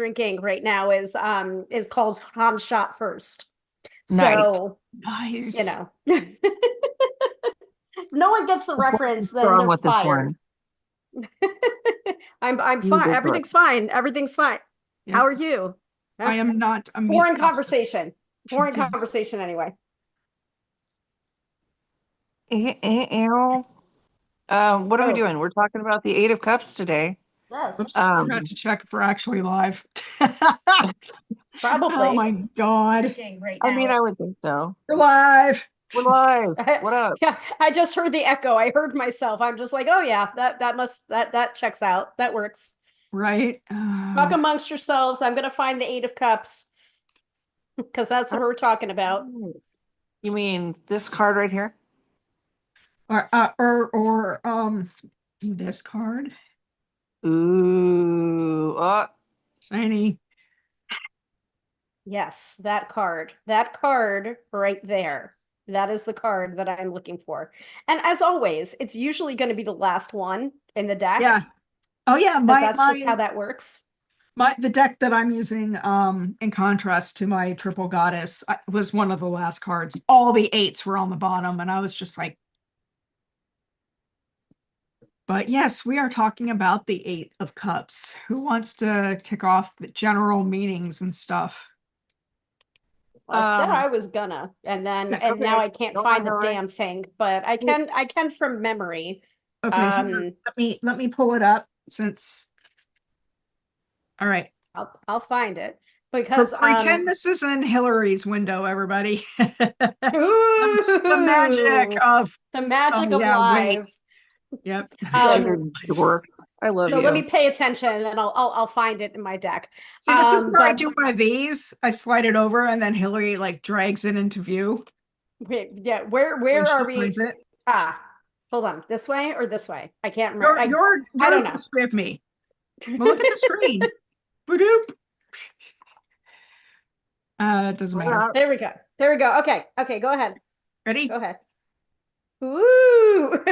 drinking right now is called Han Shot First. Nice. So, you Nice. know, no one gets the reference, then Strong they're with this fired. one. I'm You fine. go for it. Everything's fine. Everything's fine. How Yep. are you? I am not a meat Boring pasta. conversation. Boring Yeah. conversation anyway. Ew. What are we Oh, doing? We're talking about the Eight of Cups today. yes, Whoops, forgot to check if we're actually live. Oh probably. my God. Drinking right I mean, now. I would think so. We're live. We're live. What up? Yeah, I just heard the echo. I heard myself. I'm just like, oh yeah, that checks out. That works. Right. Talk amongst yourselves. I'm gonna find the Eight of Cups because that's what we're talking about. You mean this card right here? Or this card. Ooh. Oh, Shiny. Yes, that card. That card right there. That is the card that I'm looking for. And as always, it's usually going to be the last one in the deck Yeah. Oh yeah, because that's just how that works. the deck that I'm using in contrast to my triple goddess was one of the last cards. All the eights were on the bottom, and I was just like, but yes, we are talking about the Eight of Cups. Who wants to kick off the general meanings and stuff? Well, I said I was gonna, and okay. now I can't Go find on, the Hillary. damn thing, but I can from memory. Okay, let me pull it up since. All right. I'll find it because Pretend this is in Hillary's window, everybody. The magic ooh, of the magic of yeah, wait. live. Yep. You guys are dork. I love So you. let me pay attention and I'll find it in my deck. See, this is where I But do one of these. I slide it over and then Hillary like drags it into view yeah, when where she are finds we? it. Ah, hold on. This way or this way? I can't remember. I You're don't know. this way of me. Well, look at the screen. Boop. It doesn't matter. There we go. There we go. Okay. Okay, go ahead. Ready? Go ahead. Ooh.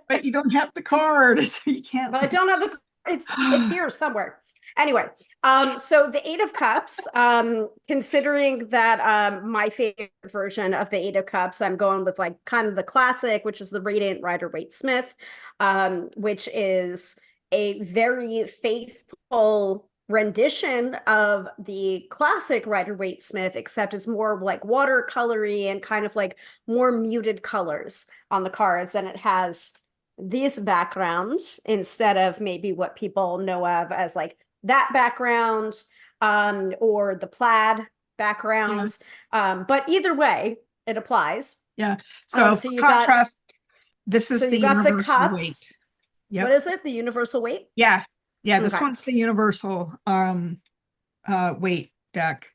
But you don't have the card, so you can't. But I don't have the it's here somewhere. Anyway, so the Eight of Cups, considering that my favorite version of the Eight of Cups, I'm going with like kind of the classic, which is the Radiant Rider-Waite-Smith, which is a very faithful rendition of the classic Rider-Waite-Smith, except it's more like watercolory and kind of like more muted colors on the cards, and it has this background instead of maybe what people know of as like that background, or the plaid backgrounds. But either way, it applies. Yeah. So So you contrast, this is the got the universal weight. cups. Yep. What is it? The universal weight? Yeah. Yeah, this Okay. one's the universal weight deck.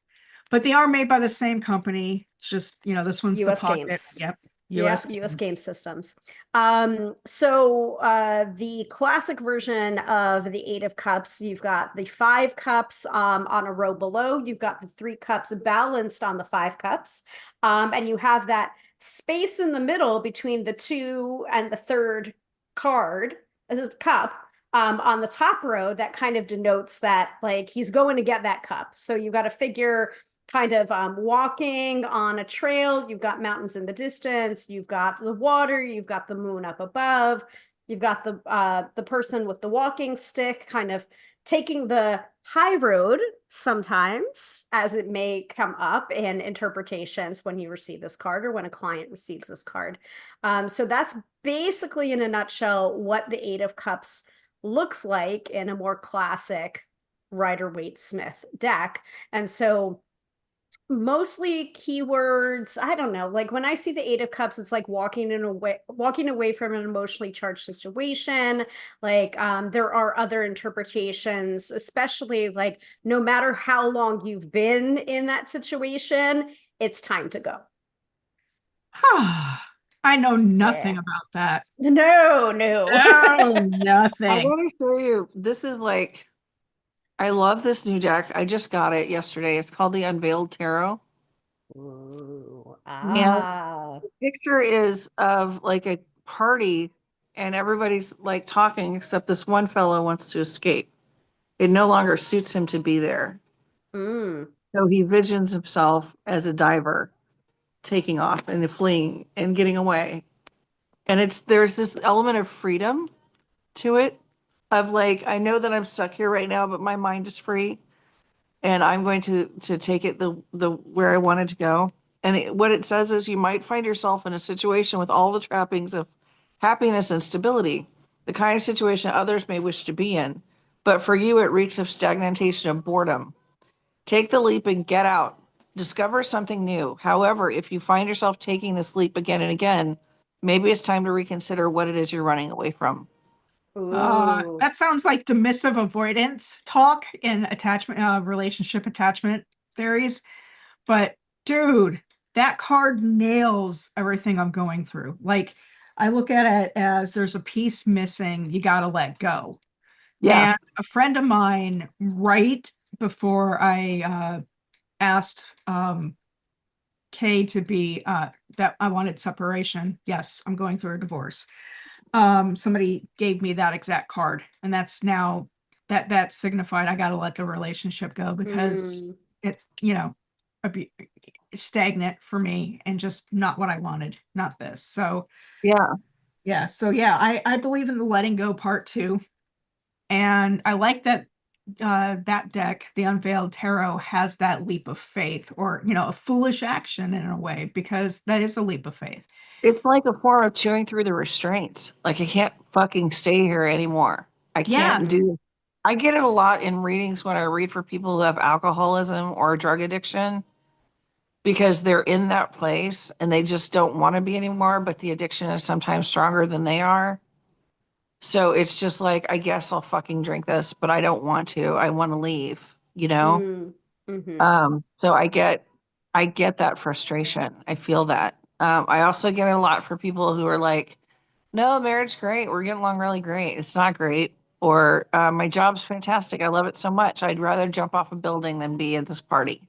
But they are made by the same company. It's just, this one's the US pocket. Games. Yep. US Game Systems. So the classic version of the Eight of Cups, you've got the five cups on a row below. You've got the three cups balanced on the five cups. And you have that space in the middle between the two and the third card, this is cup, on the top row that kind of denotes that like he's going to get that cup. So you've got to figure kind of walking on a trail. You've got mountains in the distance. You've got the water. You've got the moon up above. You've got the person with the walking stick kind of taking the high road sometimes, as it may come up in interpretations when you receive this card or when a client receives this card. So that's basically in a nutshell what the Eight of Cups looks like in a more classic Rider-Waite-Smith deck. And so mostly keywords, I don't know, like when I see the Eight of Cups, it's like walking away from an emotionally charged situation. Like there are other interpretations, especially like no matter how long you've been in that situation, it's time to go. I know nothing Yeah. about that. No. Oh, I nothing. want to show you. This is like, I love this new deck. I just got it yesterday. It's called the Unveiled Tarot. Ooh, And the picture is of like a party and everybody's like talking except this one fellow wants to escape. It no longer suits him to be there. Mm. So he visions himself as a diver, taking off and fleeing and getting away. And there's this element of freedom to it, of like, I know that I'm stuck here right now, but my mind is free, and I'm going to take it the where I wanted to go. And what it says is you might find yourself in a situation with all the trappings of happiness and stability, the kind of situation others may wish to be in. But for you, it reeks of stagnation and boredom. Take the leap and get out. Discover something new. However, if you find yourself taking this leap again and again, maybe it's time to reconsider what it is you're running away from. Ooh. That sounds like dismissive avoidance talk in attachment, relationship attachment theories. But dude, that card nails everything I'm going through. Like, I look at it as there's a piece missing, you got to let go. Yeah. And a friend of mine, right before I asked Kay to be that I wanted separation. Yes, I'm going through a divorce. Somebody gave me that exact card, and that's now that signified I got to let the relationship go because Mm. it's, stagnant for me and just not what I wanted, not this. So Yeah. I believe in the letting go part too. And I like that that deck, the Unveiled Tarot, has that leap of faith, or a foolish action in a way, because that is a leap of faith. It's like a form of chewing through the restraints. Like, I can't fucking stay here anymore. I Yeah, can't do. I get it a lot in readings when I read for people who have alcoholism or drug addiction, because they're in that place and they just don't want to be anymore, but the addiction is sometimes stronger than they are. So it's just like, I guess I'll fucking drink this, but I don't want to. I want to leave, you know? Mm. Mm-hmm. So I get that frustration. I feel that. I also get it a lot for people who are like, no, marriage great. We're getting along really great. It's not great. Or my job's fantastic. I love it so much. I'd rather jump off a building than be at this party.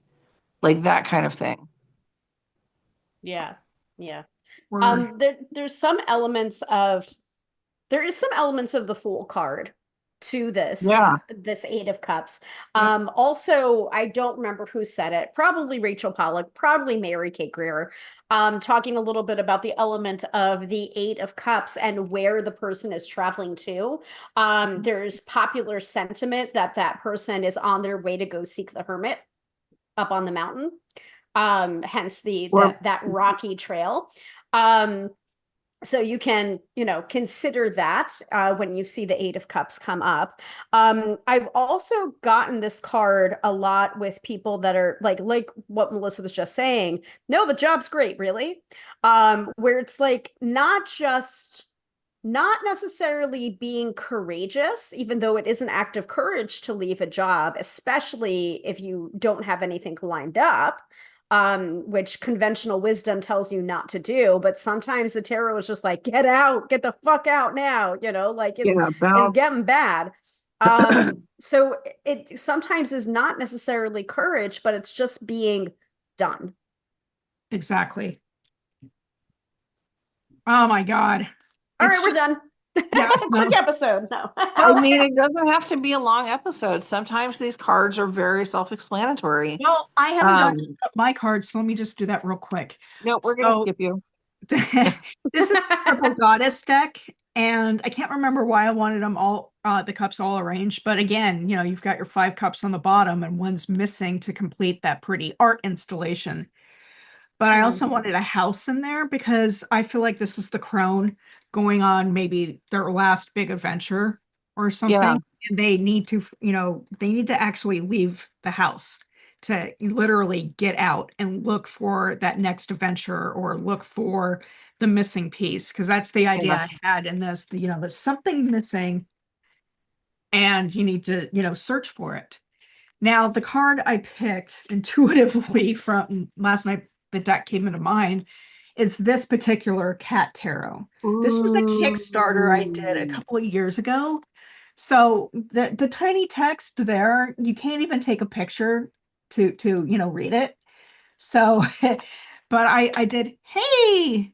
Like that kind of thing. Yeah. Yeah. word. There's some elements of there is some elements of the Fool card to this in Yeah. this Eight of Cups. Yep. Also, I don't remember who said it, probably Rachel Pollack, probably Mary Kay Greer, talking a little bit about the element of the Eight of Cups and where the person is traveling to. There's popular sentiment that that person is on their way to go seek the hermit up on the mountain. Hence Or that rocky trail. Um, so you can, consider that when you see the Eight of Cups come up. I've also gotten this card a lot with people that are like what Melissa was just saying. No, the job's great, really. Where it's like not necessarily being courageous, even though it is an act of courage to leave a job, especially if you don't have anything lined up, which conventional wisdom tells you not to do. But sometimes the tarot is just like, get out, get the fuck out now, like it's about getting bad. So it sometimes is not necessarily courage, but it's just being done. Exactly. Oh my God. All It's right, we're just, done. yeah, Quick no. episode. No. I mean, it doesn't have to be a long episode. Sometimes these cards are very self-explanatory. Well, I haven't got Um, my cards, so let me just do that real quick. no, we're gonna So skip you. this is the Triple Goddess deck, and I can't remember why I wanted them all, the cups all arranged. But again, you've got your 5 cups on the bottom, and one's missing to complete that pretty art installation. But I also wanted a house in there because I feel like this is the crone going on maybe their last big adventure or Yeah, something. And they need to, they need to actually leave the house to literally get out and look for that next adventure or look for the missing piece. Because that's the idea yeah. I had in this, there's something missing and you need to, search for it. Now, the card I picked intuitively from last night, the deck came into mind, is this particular cat tarot. This was a Kickstarter I did a Ooh. couple of years ago. So the tiny text there, you can't even take a picture to read it. So, but I did. Hey,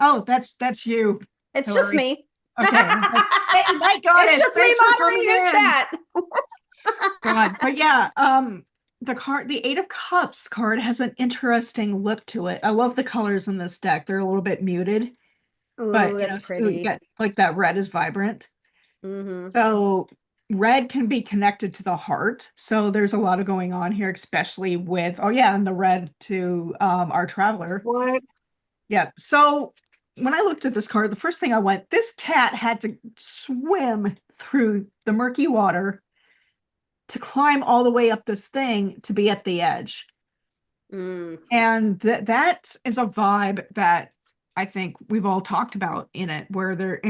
oh, that's you, It's just Hilary. me. Okay. Hey, my goddess, It's just me thanks for moderating coming your in. chat. God, but yeah, the Eight of Cups card has an interesting look to it. I love the colors in this deck. They're a little bit muted, but Ooh, you that's know, still you pretty. get like that red is vibrant. Mm-hmm. So red can be connected to the heart. So there's a lot of going on here, especially with, oh yeah, and the red to our traveler. What? Yeah. So when I looked at this card, the first thing I went, this cat had to swim through the murky water to climb all the way up this thing to be at the edge. Mm. And that is a vibe that I think we've all talked about in it, where there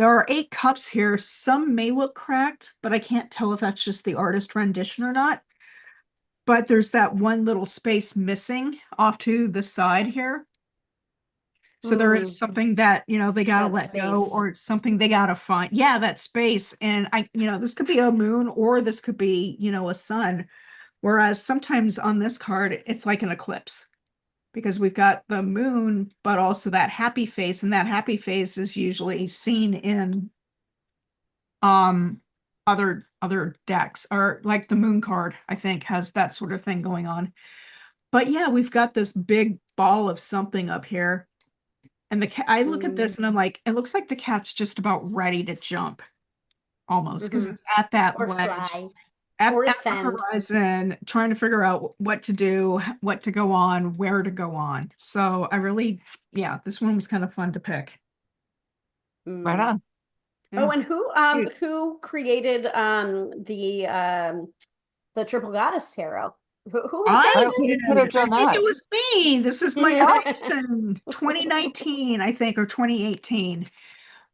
are 8 cups here. Some may look cracked, but I can't tell if that's just the artist rendition or not. But there's that one little space missing off to the side here. So there is something that, you know, they gotta That let go, space. or it's something they gotta find. Yeah, that space. And this could be a moon, or this could be, a sun. Whereas sometimes on this card, it's like an eclipse, because we've got the moon, but also that happy face, and that happy face is usually seen in other decks, or like the moon card, I think, has that sort of thing going on. But yeah, we've got this big ball of something up here. And the cat, I look at this and I'm like, it looks like the cat's just about ready to jump, almost, because it's at that Or ledge, fly. at Or the ascend. horizon, trying to figure out what to do, what to go on, where to go on. So I really, yeah, this one was kind of fun to pick. Right on. Oh, Yeah. and who created the Triple Goddess Tarot? Who was I that Who did. could have I done think that? it was me. This is my again? creation, 2019, I think, or 2018.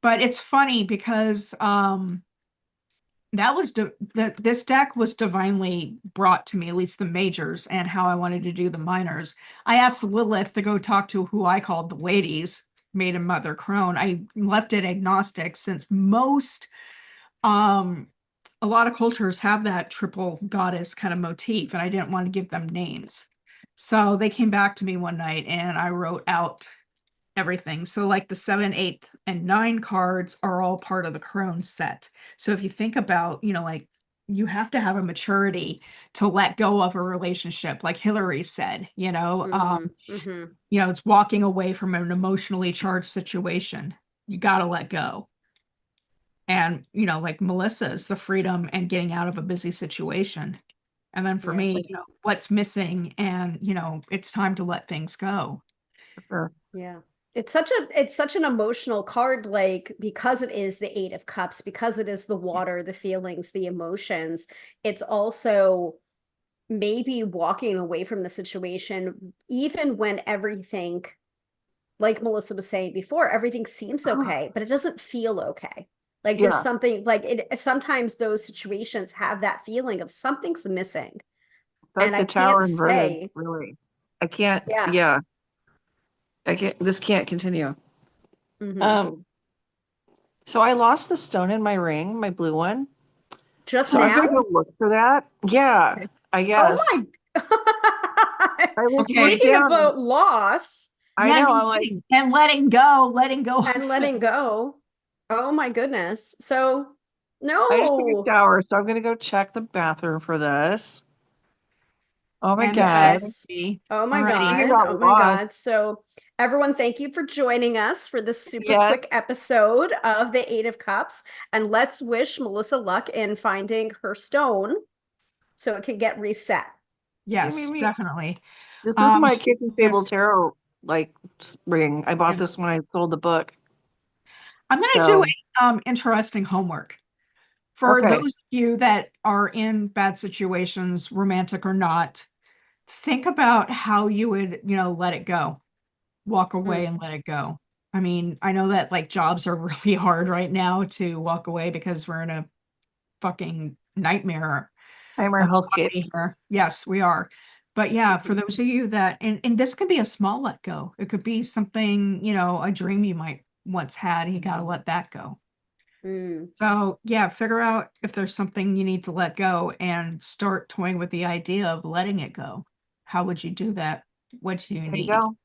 But it's funny because that was this deck was divinely brought to me, at least the majors, and how I wanted to do the minors. I asked Lilith to go talk to who I called the ladies, Maiden, Mother, Crone. I left it agnostic, since a lot of cultures have that triple goddess kind of motif, and I didn't want to give them names. So they came back to me one night and I wrote out everything. So like the 7, 8, and 9 cards are all part of the Crone set. So if you think about, like, you have to have a maturity to let go of a relationship, like Hilary said, it's walking away from an emotionally charged situation. You got to let go. And, like Melissa's, the freedom and getting out of a busy situation. And then for me, what's missing, and, it's time to let things go. Sure. Yeah. It's such an emotional card, like, because it is the 8 of Cups, because it is the water, the feelings, the emotions. It's also maybe walking away from the situation, even when everything, like Melissa was saying before, everything seems okay, but it doesn't feel okay. Like there's something, like, it sometimes those situations have that feeling of something's missing. Like And the I tower can't inverted, say, really. I can't, yeah. I can't, this can't continue. Mhm. So I lost the stone in my ring, my blue one. Just So I'm now? gonna go look for that. Yeah, Okay. I Oh guess. my. I looked Okay. right Speaking down. about loss I know, I'm like, and letting go and of letting it. go. Oh my goodness. So, I just took a no. shower, so I'm gonna go check the bathroom for this. Oh my And God. Yes. Oh my alrighty. You God. got Oh my lost. God. So, everyone, thank you for joining us for this super Yeah. quick episode of the 8 of Cups. And let's wish Melissa luck in finding her stone so it can get reset. Yes, definitely. This is my kitchen table Yes. tarot ring. I bought this when I sold the book. I'm going to do So a interesting homework for okay. those of you that are in bad situations, romantic or not. Think about how you would, let it go, walk away and let it go. I mean, I know that like jobs are really hard right now to walk away because we're in a fucking nightmare I'm our hellscape. here. Yes, we are. But yeah, for those of you that, and this could be a small let go. It could be something, a dream you might once had, and you got to let that go. So yeah, figure out if there's something you need to let go and start toying with the idea of letting it go. How would you do that? What do you There you need? go.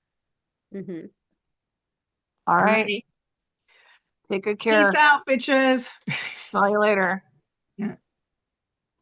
All right. Alrighty. Take good care. Peace out, bitches. Call you later. Yeah.